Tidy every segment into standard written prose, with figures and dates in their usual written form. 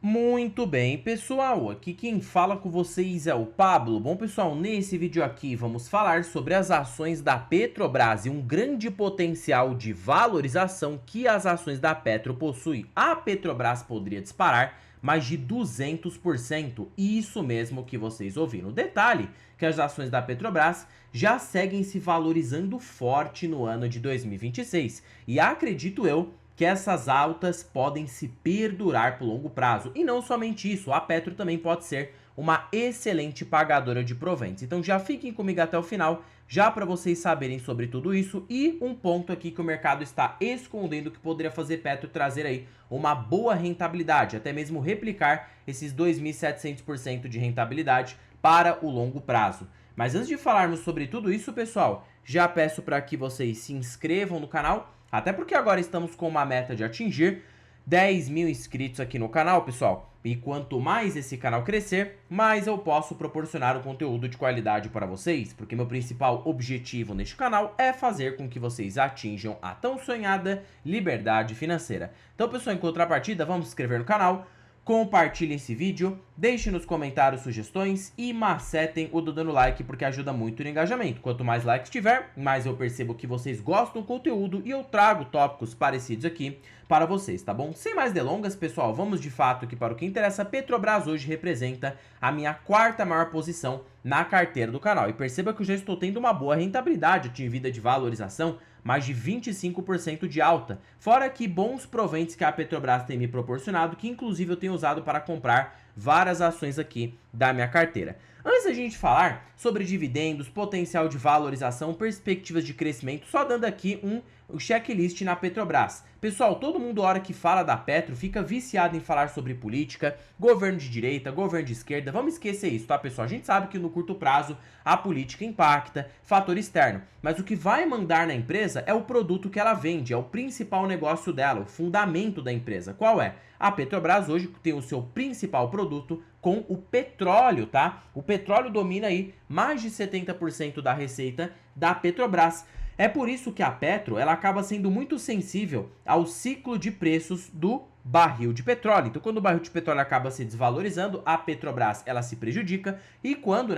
Muito bem, pessoal, aqui quem fala com vocês é o Pablo. Bom, pessoal, nesse vídeo aqui vamos falar sobre as ações da Petrobras e um grande potencial de valorização que as ações da Petro possuem. A Petrobras poderia disparar mais de 200%, e isso mesmo que vocês ouviram. Detalhe que as ações da Petrobras já seguem se valorizando forte no ano de 2026, e acredito eu que essas altas podem se perdurar por longo prazo. E não somente isso, a Petro também pode ser uma excelente pagadora de proventos. Então já fiquem comigo até o final, já para vocês saberem sobre tudo isso. E um ponto aqui que o mercado está escondendo que poderia fazer Petro trazer aí uma boa rentabilidade, até mesmo replicar esses 2.700% de rentabilidade para o longo prazo. Mas antes de falarmos sobre tudo isso, pessoal, já peço para que vocês se inscrevam no canal, até porque agora estamos com uma meta de atingir 10 mil inscritos aqui no canal, pessoal. E quanto mais esse canal crescer, mais eu posso proporcionar um conteúdo de qualidade para vocês, porque meu principal objetivo neste canal é fazer com que vocês atinjam a tão sonhada liberdade financeira. Então, pessoal, em contrapartida, vamos se inscrever no canal, compartilhem esse vídeo, deixem nos comentários sugestões e macetem o dedo no like, porque ajuda muito no engajamento. Quanto mais likes tiver, mais eu percebo que vocês gostam do conteúdo e eu trago tópicos parecidos aqui para vocês, tá bom? Sem mais delongas, pessoal, vamos de fato aqui para o que interessa. A Petrobras hoje representa a minha quarta maior posição na carteira do canal. E perceba que eu já estou tendo uma boa rentabilidade atingida de valorização, mais de 25% de alta. Fora que bons proventos que a Petrobras tem me proporcionado, que inclusive eu tenho usado para comprar várias ações aqui da minha carteira. Antes da gente falar sobre dividendos, potencial de valorização, perspectivas de crescimento, só dando aqui um checklist na Petrobras. Pessoal, todo mundo, a hora que fala da Petro, fica viciado em falar sobre política, governo de direita, governo de esquerda. Vamos esquecer isso, tá, pessoal? A gente sabe que no curto prazo a política impacta, fator externo. Mas o que vai mandar na empresa é o produto que ela vende, é o principal negócio dela, o fundamento da empresa. Qual é? A Petrobras hoje tem o seu principal produto com o petróleo, tá? O petróleo domina aí mais de 70% da receita da Petrobras. É por isso que a Petro ela acaba sendo muito sensível ao ciclo de preços do barril de petróleo. Então, quando o barril de petróleo acaba se desvalorizando, a Petrobras ela se prejudica, e quando,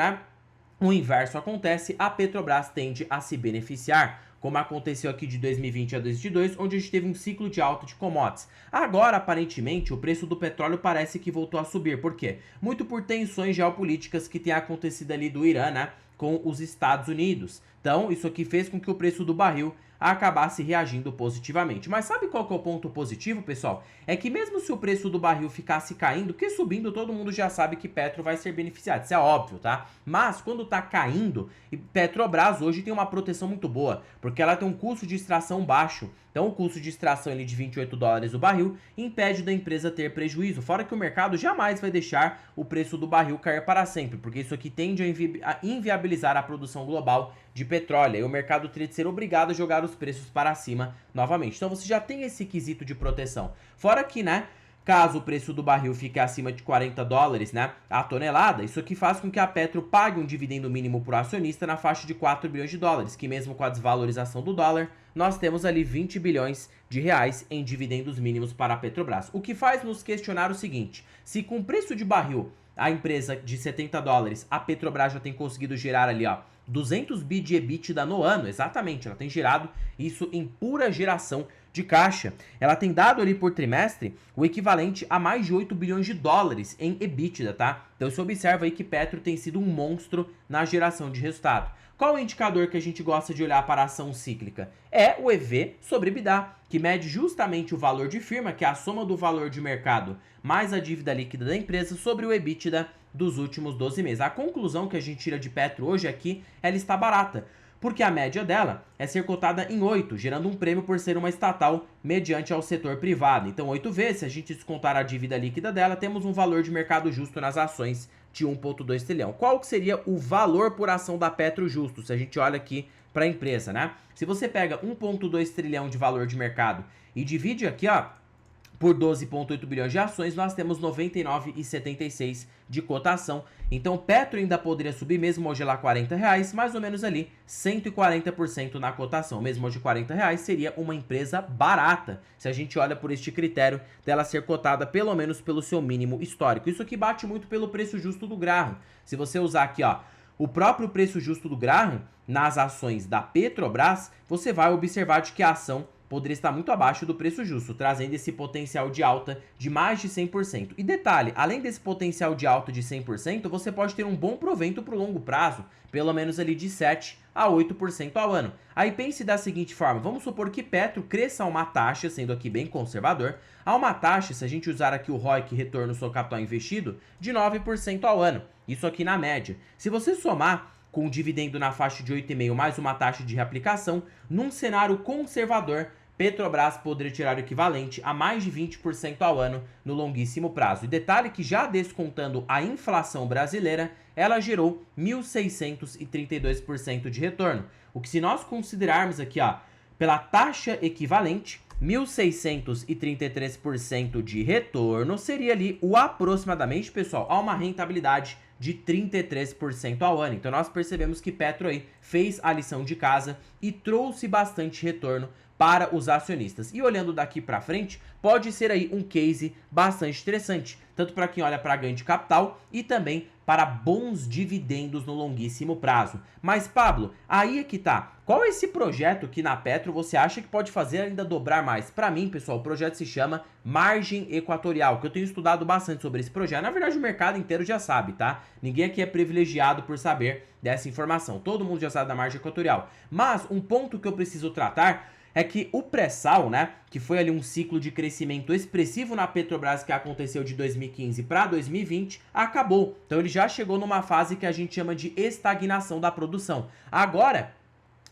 o inverso acontece, a Petrobras tende a se beneficiar, como aconteceu aqui de 2020 a 2022, onde a gente teve um ciclo de alta de commodities. Agora, aparentemente, o preço do petróleo parece que voltou a subir. Por quê? Muito por tensões geopolíticas que têm acontecido ali do Irã, com os Estados Unidos. Então, isso aqui fez com que o preço do barril acabasse reagindo positivamente. Mas sabe qual que é o ponto positivo, pessoal? É que mesmo se o preço do barril ficasse caindo, que subindo todo mundo já sabe que Petro vai ser beneficiado, isso é óbvio, tá? Mas quando tá caindo, Petrobras hoje tem uma proteção muito boa, porque ela tem um custo de extração baixo. Então o custo de extração ali de 28 dólares o barril impede da empresa ter prejuízo, fora que o mercado jamais vai deixar o preço do barril cair para sempre, porque isso aqui tende a inviabilizar a produção global de petróleo, e o mercado teria de ser obrigado a jogar os preços para cima novamente. Então você já tem esse quesito de proteção. Fora que, caso o preço do barril fique acima de 40 dólares, a tonelada, isso aqui faz com que a Petro pague um dividendo mínimo para o acionista na faixa de 4 bilhões de dólares, que mesmo com a desvalorização do dólar, nós temos ali 20 bilhões de reais em dividendos mínimos para a Petrobras. O que faz nos questionar o seguinte: se com o preço de barril a empresa de 70 dólares, a Petrobras já tem conseguido gerar ali, 200 bi de EBITDA no ano, exatamente, ela tem gerado isso em pura geração de caixa. Ela tem dado ali por trimestre o equivalente a mais de 8 bilhões de dólares em EBITDA, tá? Então você observa aí que Petro tem sido um monstro na geração de resultado. Qual o indicador que a gente gosta de olhar para a ação cíclica? É o EV sobre EBITDA, que mede justamente o valor de firma, que é a soma do valor de mercado mais a dívida líquida da empresa sobre o EBITDA dos últimos 12 meses. A conclusão que a gente tira de Petro hoje é que ela está barata, porque a média dela é ser cotada em 8, gerando um prêmio por ser uma estatal mediante ao setor privado. Então 8 vezes, se a gente descontar a dívida líquida dela, temos um valor de mercado justo nas ações de 1,2 trilhão. Qual que seria o valor por ação da Petro justo, se a gente olha aqui para a empresa, Se você pega 1,2 trilhão de valor de mercado e divide aqui, por 12,8 bilhões de ações, nós temos 99,76 de cotação. Então, Petro ainda poderia subir, mesmo hoje lá R$40, mais ou menos ali 140% na cotação. Mesmo hoje R$40 seria uma empresa barata, se a gente olha por este critério dela ser cotada pelo menos pelo seu mínimo histórico. Isso aqui bate muito pelo preço justo do Graham. Se você usar aqui, ó, o próprio preço justo do Graham nas ações da Petrobras, você vai observar de que a ação poderia estar muito abaixo do preço justo, trazendo esse potencial de alta de mais de 100%. E detalhe, além desse potencial de alta de 100%, você pode ter um bom provento para o longo prazo, pelo menos ali de 7 a 8% ao ano. Aí pense da seguinte forma, vamos supor que Petro cresça a uma taxa, sendo aqui bem conservador, a uma taxa, se a gente usar aqui o ROIC, retorno sobre capital investido, de 9% ao ano. Isso aqui na média. Se você somar com um dividendo na faixa de 8,5 mais uma taxa de reaplicação, num cenário conservador, Petrobras poderia tirar o equivalente a mais de 20% ao ano no longuíssimo prazo. E detalhe que já descontando a inflação brasileira, ela gerou 1.632% de retorno. O que se nós considerarmos aqui, ó, pela taxa equivalente, 1.633% de retorno seria ali o aproximadamente, pessoal, a uma rentabilidade de 33% ao ano. Então nós percebemos que Petro aí fez a lição de casa e trouxe bastante retorno para os acionistas. E olhando daqui para frente, pode ser aí um case bastante interessante, tanto para quem olha para ganho de capital e também para bons dividendos no longuíssimo prazo. Mas Pablo, aí é que tá. Qual é esse projeto que na Petro você acha que pode fazer ainda dobrar mais? Para mim, pessoal, o projeto se chama Margem Equatorial, que eu tenho estudado bastante sobre esse projeto. Na verdade, o mercado inteiro já sabe, tá? Ninguém aqui é privilegiado por saber dessa informação. Todo mundo já sabe da Margem Equatorial. Mas um ponto que eu preciso tratar é que o pré-sal, né, que foi ali um ciclo de crescimento expressivo na Petrobras que aconteceu de 2015 para 2020, acabou. Então ele já chegou numa fase que a gente chama de estagnação da produção. Agora,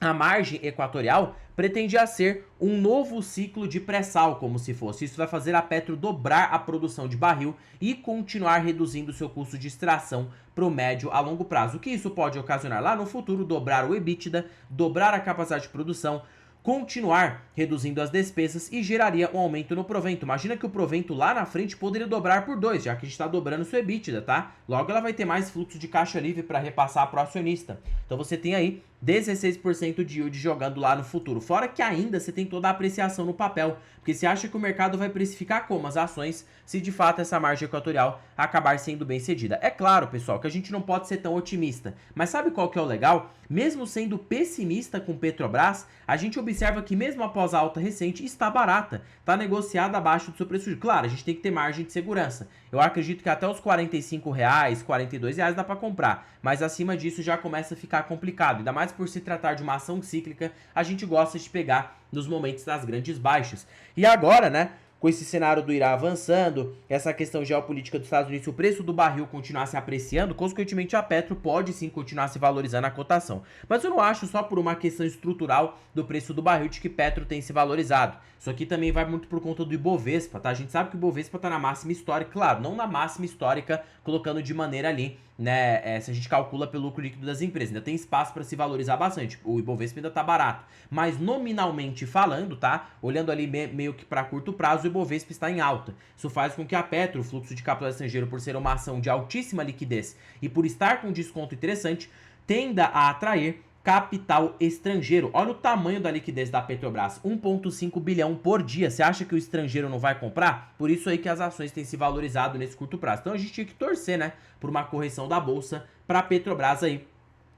a margem equatorial pretendia ser um novo ciclo de pré-sal, como se fosse. Isso vai fazer a Petro dobrar a produção de barril e continuar reduzindo seu custo de extração para o médio a longo prazo. O que isso pode ocasionar lá no futuro? Dobrar o EBITDA, dobrar a capacidade de produção, continuar reduzindo as despesas e geraria um aumento no provento. Imagina que o provento lá na frente poderia dobrar por 2, já que a gente está dobrando seu EBITDA, tá? Logo ela vai ter mais fluxo de caixa livre para repassar para o acionista. Então você tem aí 16% de yield jogando lá no futuro. Fora que ainda você tem toda a apreciação no papel, porque você acha que o mercado vai precificar como as ações se de fato essa margem equatorial acabar sendo bem cedida. É claro, pessoal, que a gente não pode ser tão otimista, mas sabe qual que é o legal? Mesmo sendo pessimista com Petrobras, a gente observa que mesmo após a alta recente está barata, está negociada abaixo do seu preço. Claro, a gente tem que ter margem de segurança. Eu acredito que até os R$45, R$42 dá para comprar, mas acima disso já começa a ficar complicado, ainda mais por se tratar de uma ação cíclica, a gente gosta de pegar nos momentos das grandes baixas. E agora, né, com esse cenário do Irã avançando, essa questão geopolítica dos Estados Unidos, se o preço do barril continuar se apreciando, consequentemente a Petro pode sim continuar se valorizando a cotação. Mas eu não acho só por uma questão estrutural do preço do barril de que Petro tem se valorizado. Isso aqui também vai muito por conta do Ibovespa, tá? A gente sabe que o Ibovespa tá na máxima histórica, claro, não na máxima histórica, colocando de maneira ali, né, se a gente calcula pelo lucro líquido das empresas, ainda tem espaço para se valorizar bastante, o Ibovespa ainda tá barato, mas nominalmente falando, tá, olhando ali meio que para curto prazo, o Ibovespa está em alta. Isso faz com que a Petro, o fluxo de capital estrangeiro, por ser uma ação de altíssima liquidez e por estar com um desconto interessante, tenda a atrair capital estrangeiro. Olha o tamanho da liquidez da Petrobras, 1,5 bilhão por dia. Você acha que o estrangeiro não vai comprar? Por isso aí que as ações têm se valorizado nesse curto prazo. Então a gente tinha que torcer, né, por uma correção da bolsa para a Petrobras aí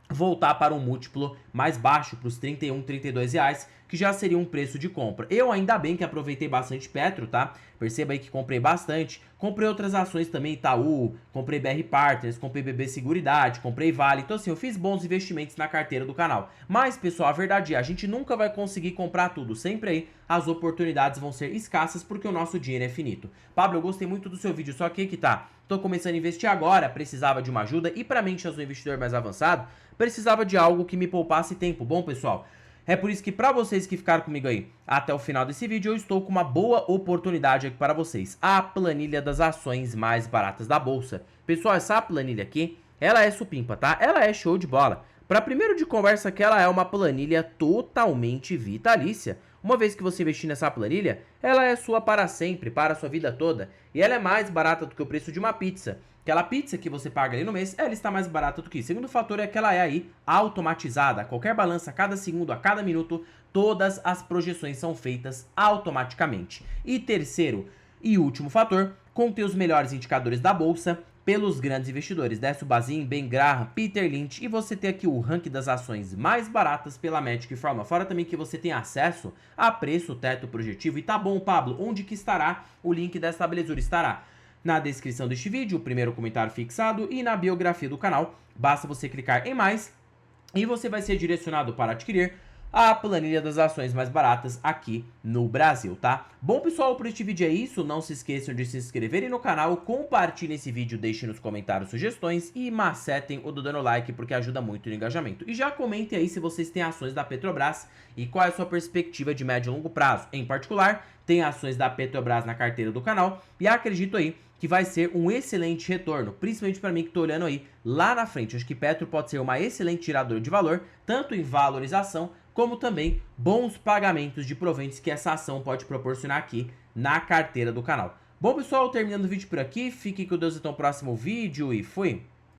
voltar para um múltiplo mais baixo, para os R$31, R$32, que já seria um preço de compra. Eu ainda bem que aproveitei bastante Petro, tá? Perceba aí que comprei bastante. Comprei outras ações também, Itaú, comprei BR Partners, comprei BB Seguridade, comprei Vale. Então assim, eu fiz bons investimentos na carteira do canal. Mas, pessoal, a verdade é, a gente nunca vai conseguir comprar tudo. Sempre aí as oportunidades vão ser escassas porque o nosso dinheiro é finito. Pablo, eu gostei muito do seu vídeo, só que tá. Tô começando a investir agora, precisava de uma ajuda e para mim, que eu sou um investidor mais avançado, precisava de algo que me poupasse tempo. Bom, pessoal, é por isso que para vocês que ficaram comigo aí até o final desse vídeo, eu estou com uma boa oportunidade aqui para vocês. A planilha das ações mais baratas da bolsa. Pessoal, essa planilha aqui, ela é supimpa, tá? Ela é show de bola. Para primeiro de conversa que ela é uma planilha totalmente vitalícia. Uma vez que você investir nessa planilha, ela é sua para sempre, para a sua vida toda. E ela é mais barata do que o preço de uma pizza. Aquela pizza que você paga ali no mês, ela está mais barata do que isso. Segundo fator é que ela é aí automatizada. Qualquer balança, a cada segundo, a cada minuto, todas as projeções são feitas automaticamente. E terceiro e último fator, contém os melhores indicadores da bolsa pelos grandes investidores, Décio Bazin, Ben Graham, Peter Lynch, e você tem aqui o ranking das ações mais baratas pela Magic Forma. Fora também que você tem acesso a preço, teto projetivo. E tá bom, Pablo, onde que estará o link dessa belezura? Estará na descrição deste vídeo, o primeiro comentário fixado, e na biografia do canal. Basta você clicar em mais e você vai ser direcionado para adquirir a planilha das ações mais baratas aqui no Brasil, tá? Bom, pessoal, por este vídeo é isso. Não se esqueçam de se inscreverem no canal, compartilhem esse vídeo, deixem nos comentários sugestões e macetem o do dando like, porque ajuda muito no engajamento. E já comentem aí se vocês têm ações da Petrobras e qual é a sua perspectiva de médio e longo prazo. Em particular, tem ações da Petrobras na carteira do canal e acredito aí que vai ser um excelente retorno, principalmente para mim que estou olhando aí lá na frente. Acho que Petro pode ser uma excelente tiradora de valor, tanto em valorização, como também bons pagamentos de proventos que essa ação pode proporcionar aqui na carteira do canal. Bom, pessoal, terminando o vídeo por aqui, fiquem com Deus até o próximo vídeo e fui!